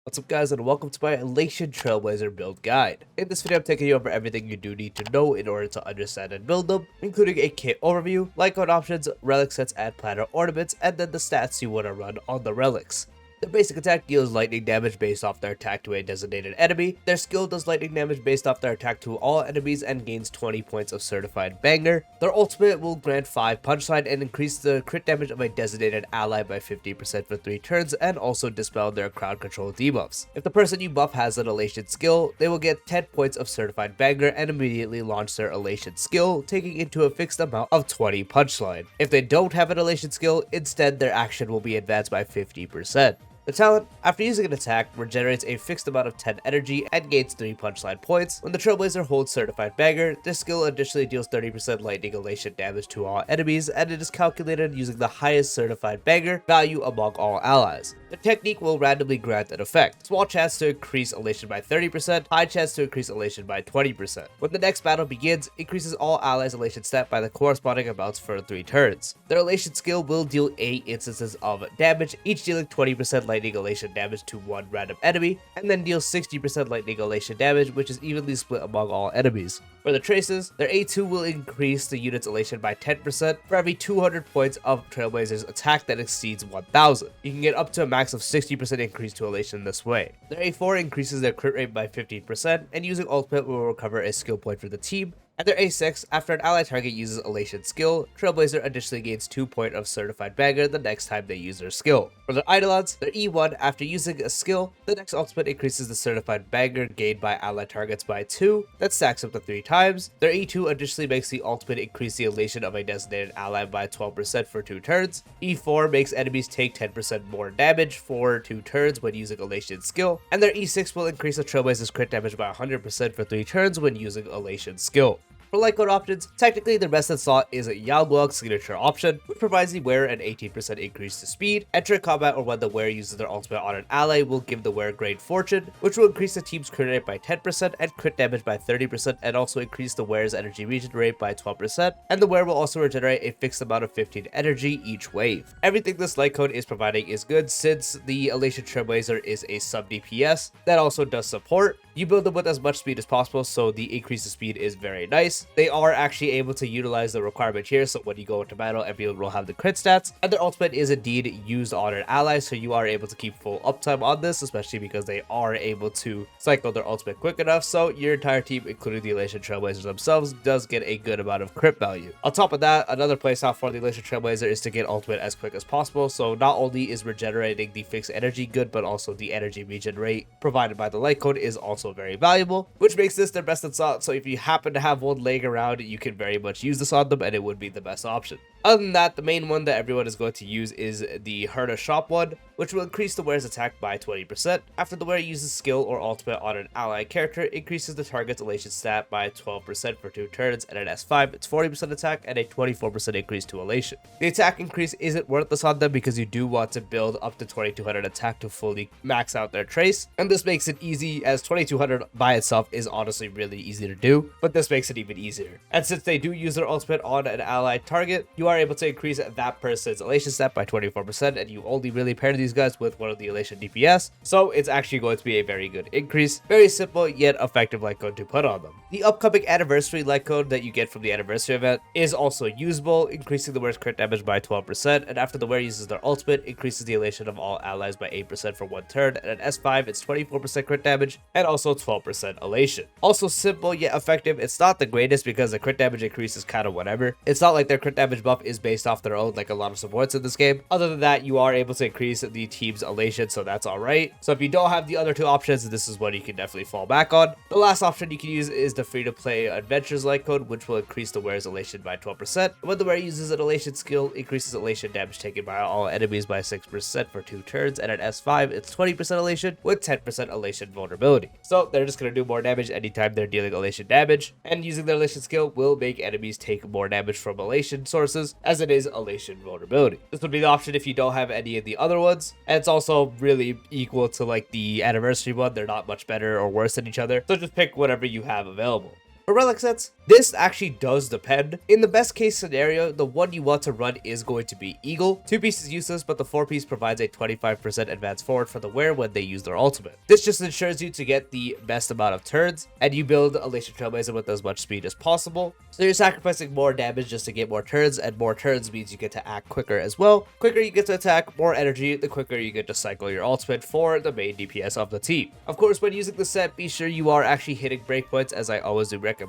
What's up guys, and welcome to my Elation Trailblazer build guide. In this video I'm taking you over everything you do need to know in order to understand and build them, including a kit overview, Lightcone options, relic sets and planar ornaments, and then the stats you want to run on the relics. Their basic attack deals lightning damage based off their attack to a designated enemy. Their skill does lightning damage based off their attack to all enemies and gains 20 points of certified banger. Their ultimate will grant 5 punchline and increase the crit damage of a designated ally by 50% for 3 turns, and also dispel their crowd control debuffs. If the person you buff has an elation skill, they will get 10 points of certified banger and immediately launch their elation skill, taking into a fixed amount of 20 punchline. If they don't have an elation skill, instead their action will be advanced by 50%. The talent, after using an attack, regenerates a fixed amount of 10 energy and gains 3 punchline points. When the Trailblazer holds certified banger, this skill additionally deals 30% lightning elation damage to all enemies, and it is calculated using the highest certified banger value among all allies. The technique will randomly grant an effect. Small chance to increase elation by 30%, high chance to increase elation by 20%. When the next battle begins, increases all allies' elation stat by the corresponding amounts for 3 turns. Their elation skill will deal 8 instances of damage, each dealing 20% lightning elation damage to one random enemy, and then deals 60% lightning elation damage, which is evenly split among all enemies. For the traces, their A2 will increase the unit's elation by 10% for every 200 points of Trailblazer's attack that exceeds 1000. You can get up to a max of 60% increase to elation this way. Their A4 increases their crit rate by 15%, and using ultimate will recover a skill point for the team. And their A6, after an ally target uses elation skill, Trailblazer additionally gains 2 points of certified banger the next time they use their skill. For their Eidolons, their E1, after using a skill, the next ultimate increases the certified banger gained by ally targets by 2, that stacks up to 3 times. Their E2 additionally makes the ultimate increase the elation of a designated ally by 12% for 2 turns. E4 makes enemies take 10% more damage for 2 turns when using elation skill. And their E6 will increase the Trailblazer's crit damage by 100% for 3 turns when using elation skill. For Lightcone options, technically the best in slot is a Yao signature option, which provides the wearer an 18% increase to speed. Enter combat or when the wearer uses their ultimate on an ally will give the wearer great fortune, which will increase the team's crit rate by 10% and crit damage by 30%, and also increase the wearer's energy regen rate by 12%, and the wearer will also regenerate a fixed amount of 15 energy each wave. Everything this Lightcone is providing is good, since the Elation Trailblazer is a sub DPS that also does support. You build them with as much speed as possible, so the increase in speed is very nice. They are actually able to utilize the requirement here, so when you go into battle, everyone will have the crit stats. And their ultimate is indeed used on an ally, so you are able to keep full uptime on this, especially because they are able to cycle their ultimate quick enough, so your entire team, including the Elation Trailblazers themselves, does get a good amount of crit value. On top of that, another playstyle for the Elation Trailblazer is to get ultimate as quick as possible, so not only is regenerating the fixed energy good, but also the energy regen rate provided by the Lightcone is also very valuable, which makes this their best in slot. So if you happen to have one laying around, you can very much use this on them and it would be the best option. Other than that, the main one that everyone is going to use is the Herda Shop one, which will increase the wearer's attack by 20%. After the wearer uses skill or ultimate on an ally character, it increases the target's elation stat by 12% for 2 turns, and at S5 it's 40% attack and a 24% increase to elation. The attack increase isn't worthless on them because you do want to build up to 2200 attack to fully max out their trace, and this makes it easy, as 2200 by itself is honestly really easy to do, but this makes it even easier. And since they do use their ultimate on an allied target, you are able to increase that person's elation stat by 24%, and you only really pair these guys with one of the elation DPS, so it's actually going to be a very good increase. Very simple yet effective Lightcone to put on them. The upcoming anniversary Lightcone that you get from the anniversary event is also usable, increasing the wearer's crit damage by 12%, and after the wearer uses their ultimate, increases the elation of all allies by 8% for 1 turn, and at S5 it's 24% crit damage and also 12% elation. Also simple yet effective. It's not the greatest because the crit damage increase is kind of whatever. It's not like their crit damage buff is based off their own like a lot of supports in this game. Other than that, you are able to increase the team's elation, so that's alright. So if you don't have the other 2 options, this is what you can definitely fall back on. The last option you can use is the free-to-play Adventures Lightcone, which will increase the wearer's elation by 12%. When the wearer uses an elation skill, increases elation damage taken by all enemies by 6% for 2 turns, and at S5 it's 20% elation with 10% elation vulnerability. So they're just going to do more damage anytime they're dealing elation damage, and using their elation skill will make enemies take more damage from elation sources, as it is elation vulnerability. This would be the option if you don't have any of the other ones, and it's also really equal to like the anniversary one. They're not much better or worse than each other, so just pick whatever you have available. For relic sets, this actually does depend. In the best case scenario, the one you want to run is going to be Eagle. 2-piece is useless, but the 4-piece provides a 25% advance forward for the wearer when they use their ultimate. This just ensures you to get the best amount of turns, and you build Elation Trailblazer with as much speed as possible. So you're sacrificing more damage just to get more turns, and more turns means you get to act quicker as well. Quicker you get to attack, more energy, the quicker you get to cycle your ultimate for the main DPS of the team. Of course, when using the set, be sure you are actually hitting breakpoints, as I always do recommend.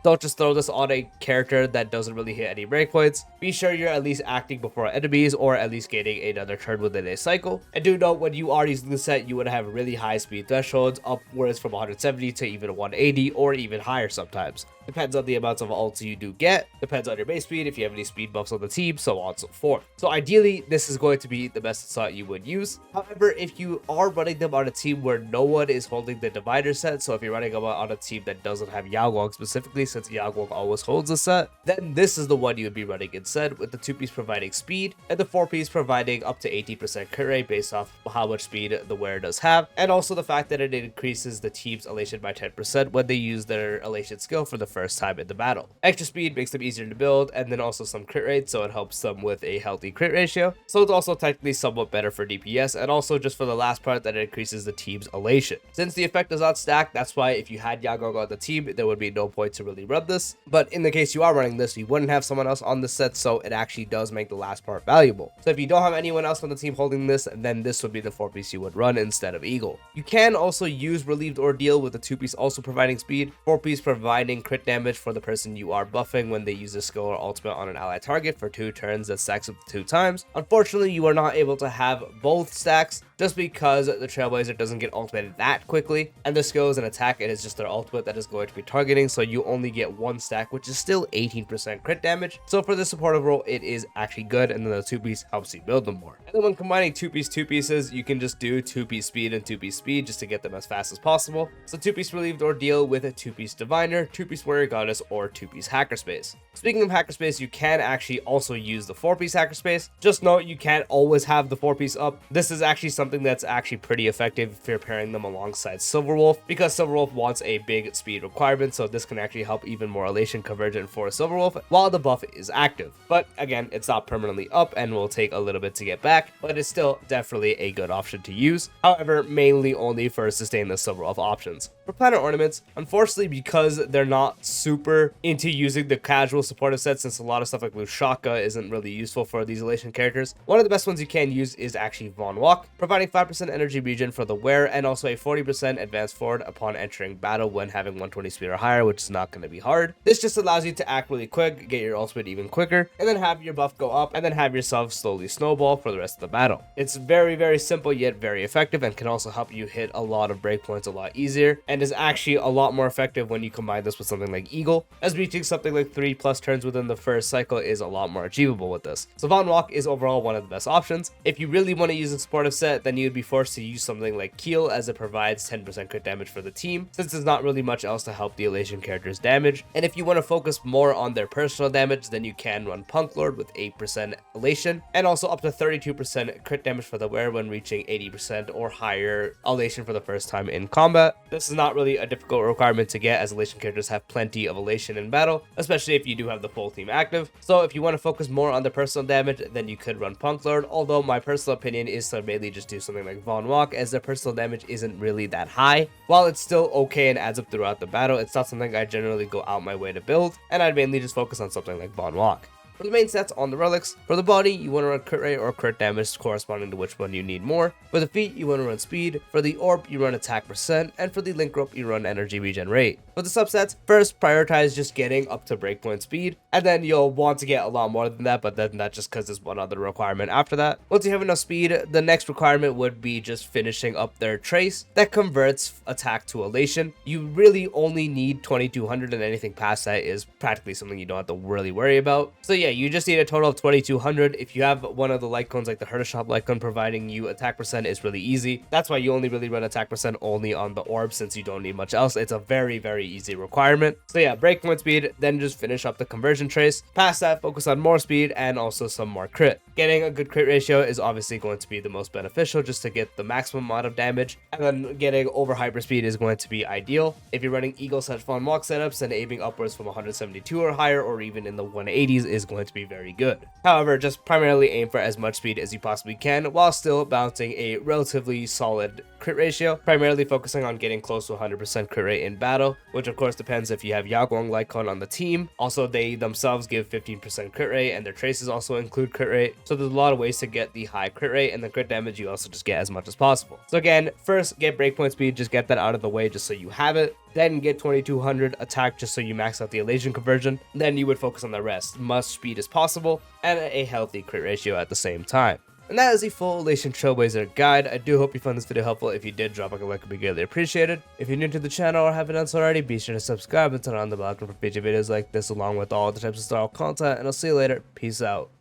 Don't just throw this on a character that doesn't really hit any breakpoints. Be sure you're at least acting before enemies, or at least gaining another turn within a cycle. And do note, when you are using the set, you would have really high speed thresholds, upwards from 170 to even 180, or even higher sometimes. Depends on the amounts of ults you do get, depends on your base speed, if you have any speed buffs on the team, so on and so forth. So ideally, this is going to be the best slot you would use. However, if you are running them on a team where no one is holding the divider set, so if you're running them on a team that doesn't have Yawgwong specifically, since Yawgwong always holds the set, then this is the one you would be running instead, with the 2-piece providing speed, and the 4-piece providing up to 80% crit rate based off how much speed the wearer does have, and also the fact that it increases the team's elation by 10% when they use their elation skill for the first time in the battle. Extra speed makes them easier to build, and then also some crit rate, so it helps them with a healthy crit ratio. So it's also technically somewhat better for DPS, and also just for the last part that it increases the team's elation. Since the effect does not stack, that's why if you had Yawgwong on the team, there would be no point to really run this. But in the case you are running this, you wouldn't have someone else on the set, so it actually does make the last part valuable. So if you don't have anyone else on the team holding this, then this would be the 4-piece you would run instead of Eagle. You can also use Relieved Ordeal with the 2-piece also providing speed, 4-piece providing crit damage for the person you are buffing when they use a skill or ultimate on an allied target for 2 turns that stacks up to 2 times. Unfortunately, you are not able to have both stacks just because the Trailblazer doesn't get ultimated that quickly, and the skill is an attack, it is just their ultimate that is going to be targeting, so you only get 1 stack, which is still 18% crit damage. So for the supportive role, it is actually good, and then the 2-piece helps you build them more. And then when combining 2 pieces, you can just do 2-piece speed and 2-piece speed just to get them as fast as possible. So 2-piece Relieved Ordeal with a 2-piece Diviner, 2-piece Warrior Goddess, or 2-piece Hackerspace. Speaking of Hackerspace, you can actually also use the 4-piece Hackerspace. Just note, you can't always have the 4-piece up. This is actually something that's actually pretty effective if you're pairing them alongside Silverwolf, because Silverwolf wants a big speed requirement, so this can actually help even more elation convergent for Silverwolf while the buff is active. But again, it's not permanently up and will take a little bit to get back, but it's still definitely a good option to use. However, mainly only for sustain the Silverwolf options. For planar ornaments, unfortunately, because they're not super into using the casual supportive set, since a lot of stuff like Lushaka isn't really useful for these elation characters, one of the best ones you can use is actually Von Walk, providing 5% energy regen for the wearer and also a 40% advance forward upon entering battle when having 120 speed or higher, which is not going to be hard. This just allows you to act really quick, get your ultimate even quicker, and then have your buff go up, and then have yourself slowly snowball for the rest of the battle. It's very, very simple yet very effective, and can also help you hit a lot of breakpoints a lot easier, and is actually a lot more effective when you combine this with something like Eagle, as reaching something like 3+ turns within the first cycle is a lot more achievable with this. So Von Walk is overall one of the best options. If you really want to use a supportive set, then you'd be forced to use something like Keel, as it provides 10% crit damage for the team, since there's not really much else to help the elation characters damage. And if you want to focus more on their personal damage, then you can run Punk Lord with 8% elation, and also up to 32% crit damage for the wearer when reaching 80% or higher elation for the first time in combat. This is not really a difficult requirement to get, as elation characters have plenty of elation in battle, especially if you do have the full team active. So if you want to focus more on the personal damage, then you could run Punk Lord, although my personal opinion is to mainly just do something like Von Walk, as their personal damage isn't really that high. While it's still okay and adds up throughout the battle, it's not something I generally go out my way to build, and I'd mainly just focus on something like Von Walk. For the main stats on the relics, for the body, you want to run crit rate or crit damage corresponding to which one you need more. For the feet, you want to run speed. For the orb, you run attack percent. And for the link rope, you run energy regen rate. For the substats, first prioritize just getting up to breakpoint speed, and then you'll want to get a lot more than that, but then that's just because there's one other requirement after that. Once you have enough speed, the next requirement would be just finishing up their trace that converts attack to elation. You really only need 2200, and anything past that is practically something you don't have to really worry about. So yeah, you just need a total of 2200. If you have one of the Lightcones like the Herder Shop Lightcone providing you attack percent is really easy. That's why you only really run attack percent only on the orb, since you don't need much else. It's a very, very easy requirement. So yeah, breakpoint speed, then just finish up the conversion trace. Past that, focus on more speed and also some more crit. Getting a good crit ratio is obviously going to be the most beneficial, just to get the maximum amount of damage, and then getting over hyper speed is going to be ideal. If you're running Eagle / Fawn Walk setups, then aiming upwards from 172 or higher, or even in the 180s, is going to be very good. However, just primarily aim for as much speed as you possibly can while still balancing a relatively solid crit ratio, primarily focusing on getting close to 100% crit rate in battle, which of course depends if you have Yaguang Lightcone on the team. Also, they themselves give 15% crit rate, and their traces also include crit rate. So there's a lot of ways to get the high crit rate, and the crit damage you also just get as much as possible. So again, first get breakpoint speed, just get that out of the way just so you have it. Then get 2200 attack just so you max out the elation conversion. Then you would focus on the rest, much speed as possible, and a healthy crit ratio at the same time. And that is the full Elation Trailblazer guide. I do hope you found this video helpful. If you did, drop a like, would be greatly appreciated. If you're new to the channel or haven't done so already, be sure to subscribe and turn on the bell icon for future videos like this, along with all the types of style content. And I'll see you later. Peace out.